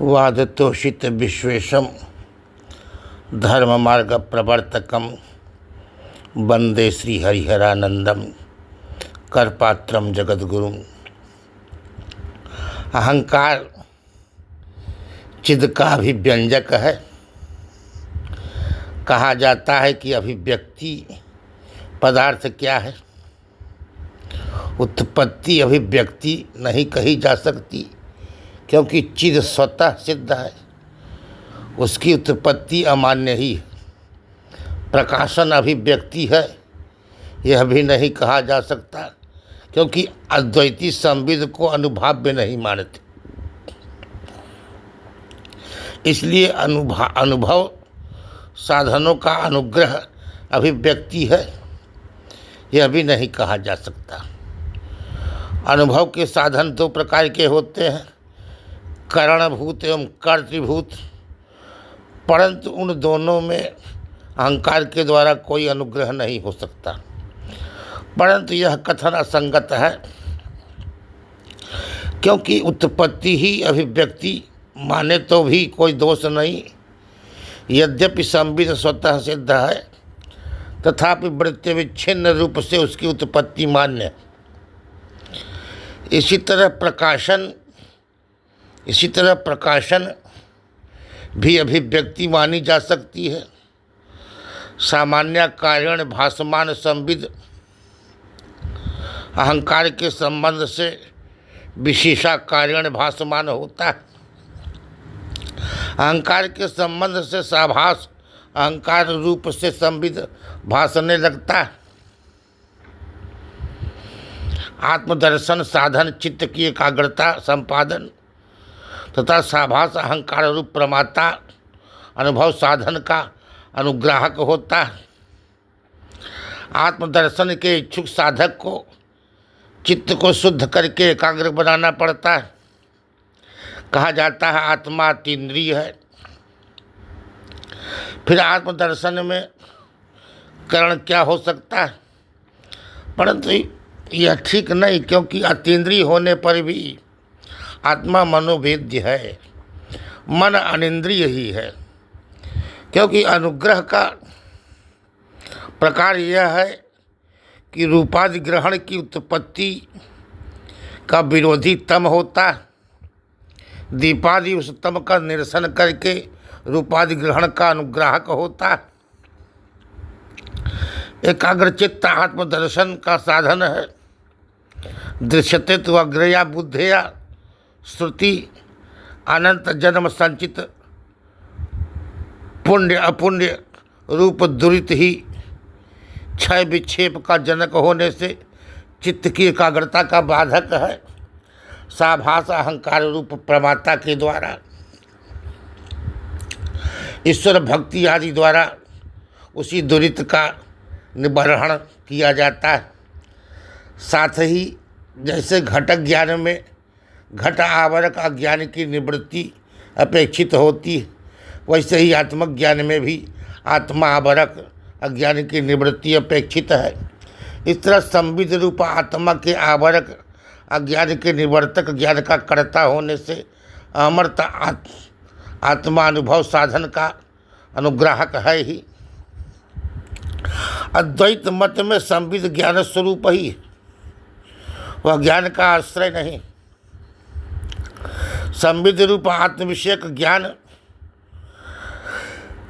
वादतोषित विश्वेशम धर्म मार्ग प्रवर्तकम वंदे श्री हरिहरानंदम करपात्रम जगद्गुरुम। अहंकार चिद का अभिव्यंजक है। कहा जाता है कि अभिव्यक्ति पदार्थ क्या है। उत्पत्ति अभिव्यक्ति नहीं कही जा सकती, क्योंकि चिद स्वतः सिद्ध है, उसकी उत्पत्ति अमान्य ही है। प्रकाशन अभिव्यक्ति है, यह भी नहीं कहा जा सकता, क्योंकि अद्वैती संविद को अनुभाव्य नहीं मानते। इसलिए अनुभव साधनों का अनुग्रह अभिव्यक्ति है, यह भी नहीं कहा जा सकता। अनुभव के साधन दो प्रकार के होते हैं, करणभूत एवं कर्तृभूत, परंतु उन दोनों में अहंकार के द्वारा कोई अनुग्रह नहीं हो सकता। परंतु यह कथन असंगत है, क्योंकि उत्पत्ति ही अभिव्यक्ति माने तो भी कोई दोष नहीं। यद्यपि संविद स्वतः सिद्ध है, तथापि वृत्ति विच्छिन्न रूप से उसकी उत्पत्ति मान्य। इसी तरह प्रकाशन भी अभिव्यक्ति मानी जा सकती है। सामान्य कारण भासमान संविद अहंकार के संबंध से विशेषा कारण भासमान होता है। अहंकार के संबंध से साभास अहंकार रूप से संविद भासने लगता है। आत्मदर्शन साधन चित्त की एकाग्रता संपादन तथा साभास अहंकार रूप प्रमाता अनुभव साधन का अनुग्राहक होता है। आत्मदर्शन के इच्छुक साधक को चित्त को शुद्ध करके एकाग्र बनाना पड़ता है। कहा जाता है आत्मा अतीन्द्रिय है। फिर आत्मदर्शन में करण क्या हो सकता है, परंतु यह ठीक नहीं, क्योंकि अतीन्द्रिय होने पर भी आत्मा मनोवेद्य है, मन अनिंद्रिय ही है। क्योंकि अनुग्रह का प्रकार यह है कि रूपादि ग्रहण की उत्पत्ति का विरोधी तम होता है। दीपादि उस तम का निरसन करके रूपादि ग्रहण का अनुग्राहक होता है। एकाग्रचित्त आत्मदर्शन का साधन है। दृश्यते तो अग्रया बुद्धया श्रुति अनंत जन्म संचित पुण्य अपुण्य रूप दुरित ही क्षय विक्षेप का जनक होने से चित्त की एकाग्रता का बाधक है। साभास अहंकार रूप प्रमाता के द्वारा ईश्वर भक्ति आदि द्वारा उसी दुरित का निवारण किया जाता है। साथ ही जैसे घटक ज्ञान में घट आवरक अज्ञान की निवृत्ति अपेक्षित होती है, वैसे ही आत्मक ज्ञान में भी आत्मा आवरक अज्ञान की निवृत्ति अपेक्षित है। इस तरह संविद रूप आत्मा के आवरक अज्ञान के निवर्तक ज्ञान का कर्ता होने से अमर्त आत्मा अनुभव साधन का अनुग्राहक है ही। अद्वैत मत में संविद ज्ञान स्वरूप ही, वह ज्ञान का आश्रय नहीं। संविद रूप आत्मविषयक ज्ञान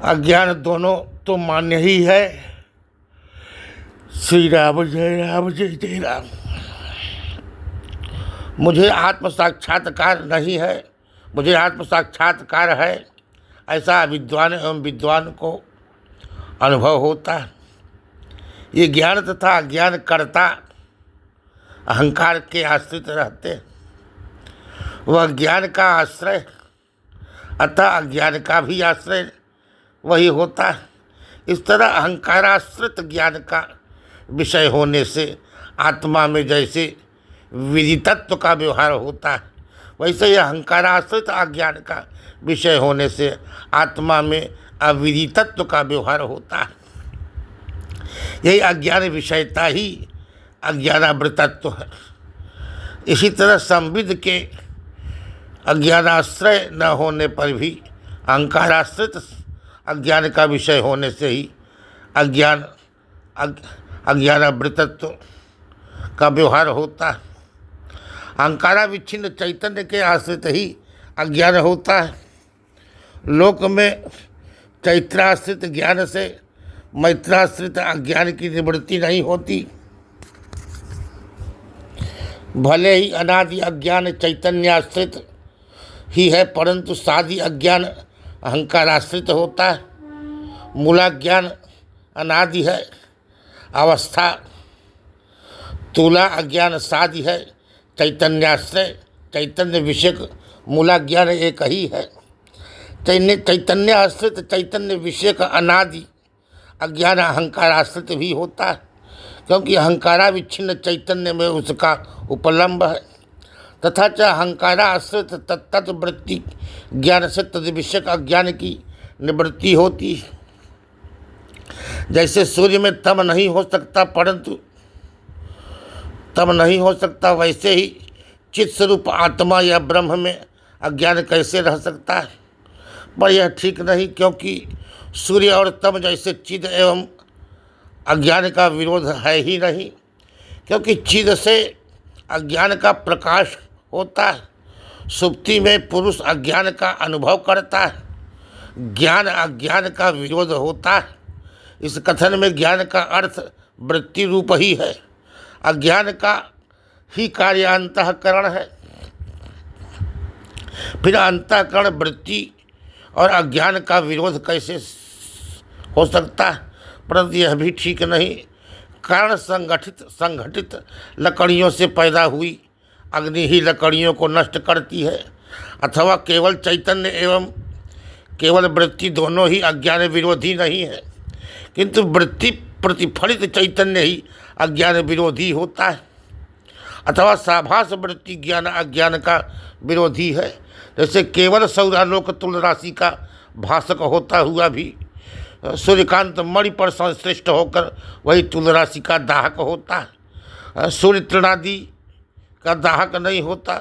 अज्ञान दोनों तो मान्य ही है। श्री राम जय जय राम। मुझे आत्म साक्षात्कार नहीं है, मुझे आत्म साक्षात्कार है, ऐसा विद्वान एवं विद्वान को अनुभव होता है। ये ज्ञान तथा अज्ञान कर्ता अहंकार के आश्रित रहते हैं। वह ज्ञान का आश्रय, अतः अज्ञान का भी आश्रय वही होता है। इस तरह अहंकाराश्रित ज्ञान का विषय होने से आत्मा में जैसे विदितत्व का व्यवहार होता है, वैसे ही अहंकाराश्रित अज्ञान का विषय होने से आत्मा में अविदितत्व का व्यवहार होता है। यही अज्ञान विषयता ही अज्ञानावृतत्व है। इसी तरह संविद के अज्ञानाश्रय न होने पर भी अहंकाराश्रित अज्ञान का विषय होने से ही अज्ञानावृतत्व का व्यवहार होता है। अहंकाराविच्छिन्न चैतन्य के आश्रित ही अज्ञान होता है। लोक में चैत्राश्रित ज्ञान से मैत्राश्रित अज्ञान की निवृत्ति नहीं होती। भले ही अनादि अज्ञान चैतन्याश्रित ही है, परंतु सादि अज्ञान अहंकाराश्रित होता है। मूला ज्ञान अनादि है, अवस्था तुला अज्ञान सादि है। चैतन्याश्रय चैतन्य विषयक मूला ज्ञान एक ही है। चैतन्य आश्रित चैतन्य विषयक अनादि अज्ञान अहंकाराश्रित भी होता है, क्योंकि अहंकाराविच्छिन्न चैतन्य में उसका उपलम्ब है। तथा च अहंकाराश्रित तत्त वृत्ति ज्ञान से तद विषयक अज्ञान की निवृत्ति होती है। जैसे सूर्य में तम नहीं हो सकता, परंतु तम नहीं हो सकता, वैसे ही चित स्वरूप आत्मा या ब्रह्म में अज्ञान कैसे रह सकता है। पर यह ठीक नहीं, क्योंकि सूर्य और तम जैसे चिद एवं अज्ञान का विरोध है ही नहीं, क्योंकि चिद से अज्ञान का प्रकाश होता है। सुप्ति में पुरुष अज्ञान का अनुभव करता है, ज्ञान अज्ञान का विरोध होता है। इस कथन में ज्ञान का अर्थ वृत्ति रूप ही है, अज्ञान का ही कार्य अंतःकरण है। फिर अंतःकरण वृत्ति और अज्ञान का विरोध कैसे हो सकता है। परंतु यह भी ठीक नहीं। कारण संगठित लकड़ियों से पैदा हुई अग्नि ही लकड़ियों को नष्ट करती है, अथवा केवल चैतन्य एवं केवल वृत्ति दोनों ही अज्ञान विरोधी नहीं है, किंतु वृत्ति प्रतिफलित चैतन्य ही अज्ञान विरोधी होता है। अथवा साभास वृत्ति ज्ञान अज्ञान का विरोधी है। जैसे केवल सौरालोक तुल राशि का भाषक होता हुआ भी सूर्यकांत मणि पर संश्लिष्ट होकर वही तुल राशि का दाहक होता है। सूर्य तृणादि का दाहक नहीं होता,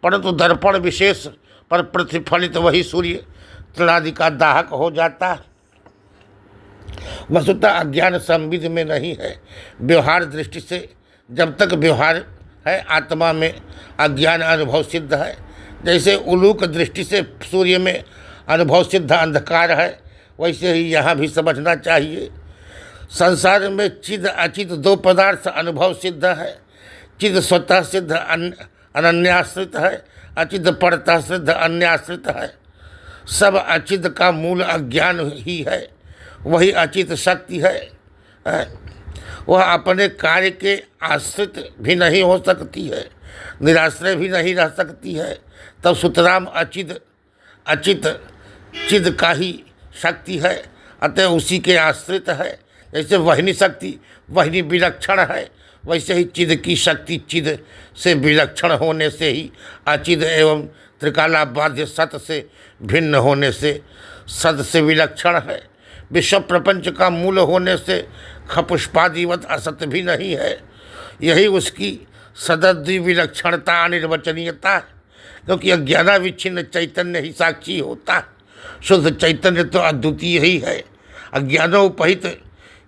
परंतु दर्पण विशेष पर प्रतिफलित वही सूर्य तृणादि का दाहक हो जाता है। वस्तुतः अज्ञान संविद में नहीं है। व्यवहार दृष्टि से जब तक व्यवहार है, आत्मा में अज्ञान अनुभव सिद्ध है। जैसे उलूक दृष्टि से सूर्य में अनुभव सिद्ध अंधकार है, वैसे ही यहाँ भी समझना चाहिए। संसार में चिद अचित दो पदार्थ अनुभव सिद्ध है। चिद स्वतः सिद्ध अनन्याश्रित है, अचित परतः सिद्ध अन्याश्रित है। सब अचित का मूल अज्ञान ही है, वही अचित शक्ति है। वह अपने कार्य के आश्रित भी नहीं हो सकती है, निराश्रय भी नहीं रह सकती है। तब सुतराम अचित चिद का ही शक्ति है, अतः उसी के आश्रित है। जैसे वहनी शक्ति वहनी विलक्षण है, वैसे ही चिद की शक्ति चिद से विलक्षण होने से ही अचिद एवं त्रिकाला बाध्य सत से भिन्न होने से सत से विलक्षण है। विश्व प्रपंच का मूल होने से खपुष्पादिवत असत भी नहीं है। यही उसकी सदद्वि विलक्षणता अनिर्वचनीयता है, क्योंकि अज्ञानाविच्छिन्न चैतन्य ही साक्षी होता है। शुद्ध चैतन्य तो अद्वितीय ही है। अज्ञानोपहित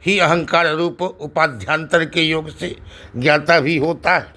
ही अहंकार रूप उपाध्यांतर के योग से ज्ञाता भी होता है।